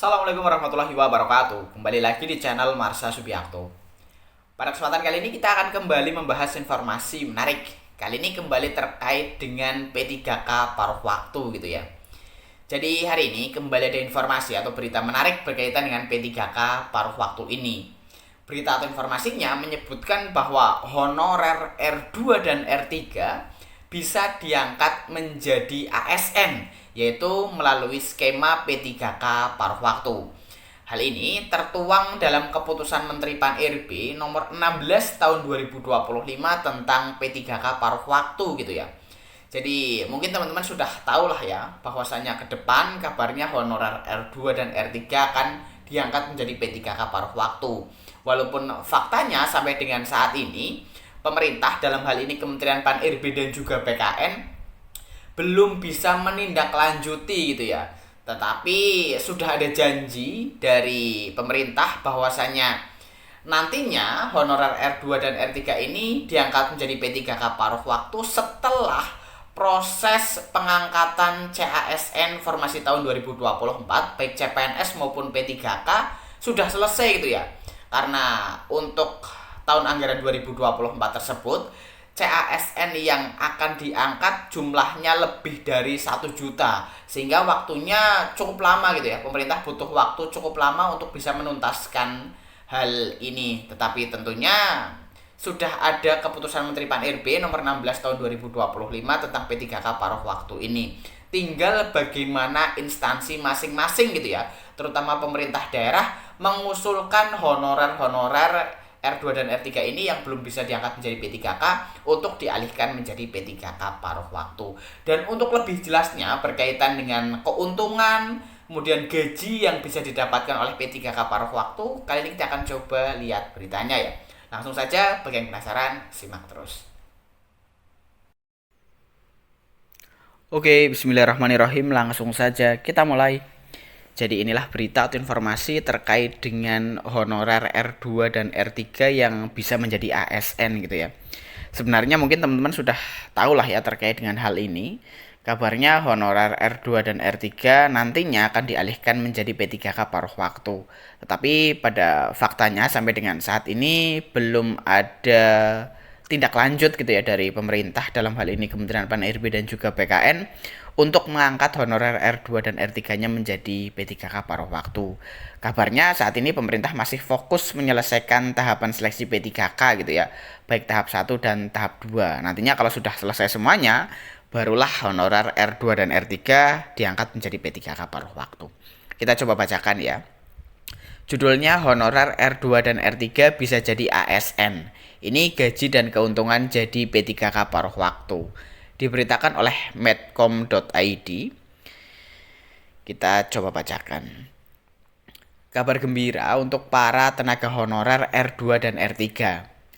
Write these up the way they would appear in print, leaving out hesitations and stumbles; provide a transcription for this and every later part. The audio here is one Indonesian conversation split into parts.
Assalamualaikum warahmatullahi wabarakatuh. Kembali lagi di channel Marsha Subiakto. Pada kesempatan kali ini kita akan kembali membahas informasi menarik. Kali ini kembali terkait dengan P3K paruh waktu gitu ya. Jadi hari ini kembali ada informasi atau berita menarik berkaitan dengan P3K paruh waktu ini. Berita atau informasinya menyebutkan bahwa honorer R2 dan R3 bisa diangkat menjadi ASN, yaitu melalui skema P3K paruh waktu. Hal ini tertuang dalam keputusan Menteri Pan-RB nomor 16 tahun 2025 tentang P3K paruh waktu gitu ya. Jadi mungkin teman-teman sudah tahu lah ya bahwasanya ke depan kabarnya honorer R2 dan R3 akan diangkat menjadi P3K paruh waktu. Walaupun faktanya sampai dengan saat ini pemerintah dalam hal ini Kementerian Pan-RB dan juga BKN belum bisa menindaklanjuti gitu ya. Tetapi sudah ada janji dari pemerintah bahwasanya nantinya honorer R2 dan R3 ini diangkat menjadi P3K paruh waktu setelah proses pengangkatan CASN formasi tahun 2024 baik CPNS maupun P3K sudah selesai gitu ya. Karena untuk tahun anggaran 2024 tersebut CASN yang akan diangkat jumlahnya lebih dari 1 juta, sehingga waktunya cukup lama gitu ya. Pemerintah butuh waktu cukup lama untuk bisa menuntaskan hal ini. Tetapi tentunya sudah ada keputusan Menteri Pan-RB nomor 16 tahun 2025 tentang P3K paruh waktu ini. Tinggal bagaimana instansi masing-masing gitu ya, terutama pemerintah daerah mengusulkan honorer-honorer R2 dan R3 ini yang belum bisa diangkat menjadi P3K untuk dialihkan menjadi P3K paruh waktu. Dan untuk lebih jelasnya berkaitan dengan keuntungan, kemudian gaji yang bisa didapatkan oleh P3K paruh waktu, kali ini kita akan coba lihat beritanya ya. Langsung saja, bagi yang penasaran, simak terus. Oke, bismillahirrahmanirrahim. Langsung saja kita mulai. Jadi inilah berita atau informasi terkait dengan honorer R2 dan R3 yang bisa menjadi ASN gitu ya. Sebenarnya mungkin teman-teman sudah tahu lah ya terkait dengan hal ini. Kabarnya honorer R2 dan R3 nantinya akan dialihkan menjadi P3K paruh waktu. Tetapi pada faktanya sampai dengan saat ini belum ada tindak lanjut gitu ya dari pemerintah, dalam hal ini Kementerian Pan-RB dan juga BKN, untuk mengangkat honorer R2 dan R3-nya menjadi P3K paruh waktu. Kabarnya saat ini pemerintah masih fokus menyelesaikan tahapan seleksi P3K gitu ya, baik tahap 1 dan tahap 2. Nantinya kalau sudah selesai semuanya, barulah honorer R2 dan R3 diangkat menjadi P3K paruh waktu. Kita coba bacakan ya. Judulnya honorer R2 dan R3 bisa jadi ASN. Ini gaji dan keuntungan jadi P3K paruh waktu. Diberitakan oleh medcom.id. Kita coba bacakan. Kabar gembira untuk para tenaga honorer R2 dan R3.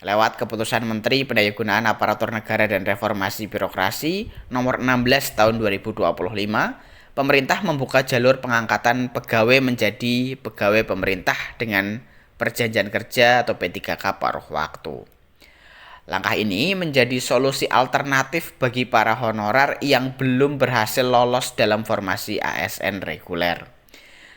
Lewat keputusan Menteri Pendayagunaan Aparatur Negara dan Reformasi Birokrasi nomor 16 tahun 2025, pemerintah membuka jalur pengangkatan pegawai menjadi pegawai pemerintah dengan perjanjian kerja atau P3K paruh waktu. Langkah ini menjadi solusi alternatif bagi para honorer yang belum berhasil lolos dalam formasi ASN reguler.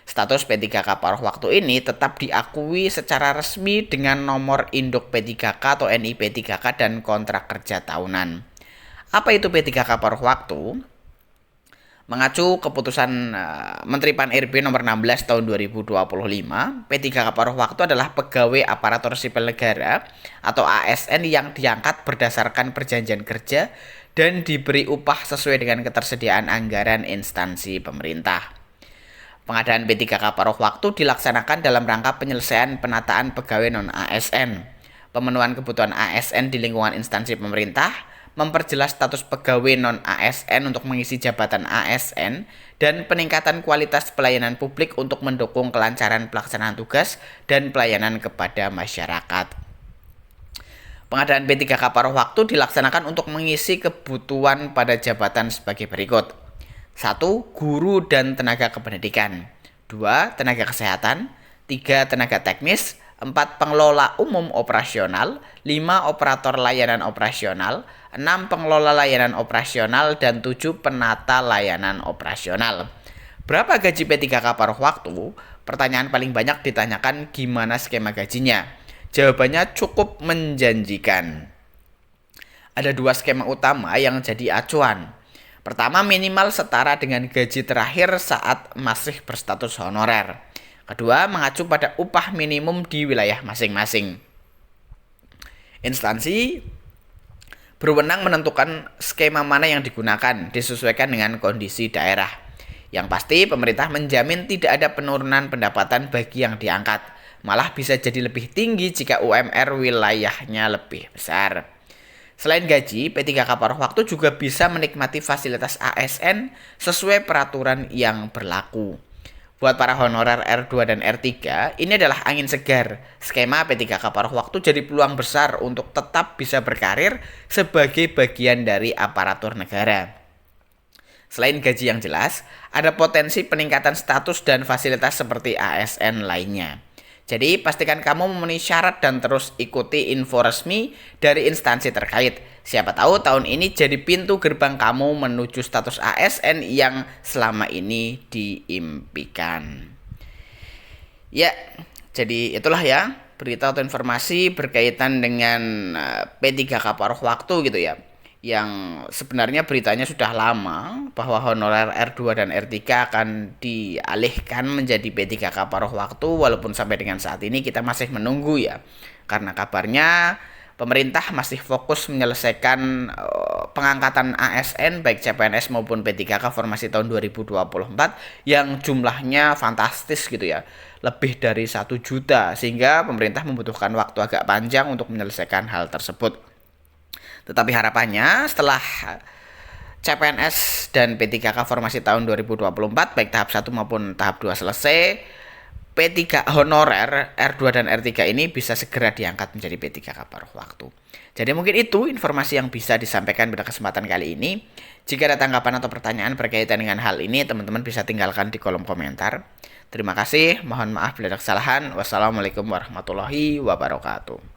Status P3K paruh waktu ini tetap diakui secara resmi dengan nomor induk P3K atau NIP 3K dan kontrak kerja tahunan. Apa itu P3K paruh waktu? Mengacu keputusan Menteri Pan-RB nomor 16 tahun 2025, P3K paruh waktu adalah pegawai aparatur sipil negara atau ASN yang diangkat berdasarkan perjanjian kerja dan diberi upah sesuai dengan ketersediaan anggaran instansi pemerintah. Pengadaan P3K paruh waktu dilaksanakan dalam rangka penyelesaian penataan pegawai non-ASN, pemenuhan kebutuhan ASN di lingkungan instansi pemerintah, memperjelas status pegawai non-ASN untuk mengisi jabatan ASN, dan peningkatan kualitas pelayanan publik untuk mendukung kelancaran pelaksanaan tugas dan pelayanan kepada masyarakat. Pengadaan P3K paruh waktu dilaksanakan untuk mengisi kebutuhan pada jabatan sebagai berikut. 1. Guru dan tenaga kependidikan. 2. Tenaga kesehatan. 3. Tenaga teknis. 4. Pengelola umum operasional. 5. Operator layanan operasional. 6. Pengelola layanan operasional. Dan 7. Penata layanan operasional. Berapa gaji P3K paruh waktu? Pertanyaan paling banyak ditanyakan gimana skema gajinya. Jawabannya cukup menjanjikan. Ada dua skema utama yang jadi acuan. Pertama, minimal setara dengan gaji terakhir saat masih berstatus honorer. Kedua, mengacu pada upah minimum di wilayah masing-masing. Instansi berwenang menentukan skema mana yang digunakan disesuaikan dengan kondisi daerah. Yang pasti pemerintah menjamin tidak ada penurunan pendapatan bagi yang diangkat. Malah bisa jadi lebih tinggi jika UMR wilayahnya lebih besar. Selain gaji, P3K paruh waktu juga bisa menikmati fasilitas ASN sesuai peraturan yang berlaku. Buat para honorer R2 dan R3, ini adalah angin segar. Skema P3K paruh waktu jadi peluang besar untuk tetap bisa berkarir sebagai bagian dari aparatur negara. Selain gaji yang jelas, ada potensi peningkatan status dan fasilitas seperti ASN lainnya. Jadi pastikan kamu memenuhi syarat dan terus ikuti info resmi dari instansi terkait. Siapa tahu tahun ini jadi pintu gerbang kamu menuju status ASN yang selama ini diimpikan. Ya, jadi itulah ya berita atau informasi berkaitan dengan P3K paruh waktu gitu ya. Yang sebenarnya beritanya sudah lama bahwa honorer R2 dan R3 akan dialihkan menjadi P3K paruh waktu, walaupun sampai dengan saat ini kita masih menunggu ya. Karena kabarnya pemerintah masih fokus menyelesaikan pengangkatan ASN baik CPNS maupun P3K formasi tahun 2024 yang jumlahnya fantastis gitu ya. Lebih dari 1 juta, sehingga pemerintah membutuhkan waktu agak panjang untuk menyelesaikan hal tersebut. Tetapi harapannya setelah CPNS dan P3K formasi tahun 2024 baik tahap 1 maupun tahap 2 selesai, P3 honorer R2 dan R3 ini bisa segera diangkat menjadi P3K paruh waktu. Jadi mungkin itu informasi yang bisa disampaikan pada kesempatan kali ini. Jika ada tanggapan atau pertanyaan berkaitan dengan hal ini, teman-teman bisa tinggalkan di kolom komentar. Terima kasih, mohon maaf bila ada kesalahan. Wassalamualaikum warahmatullahi wabarakatuh.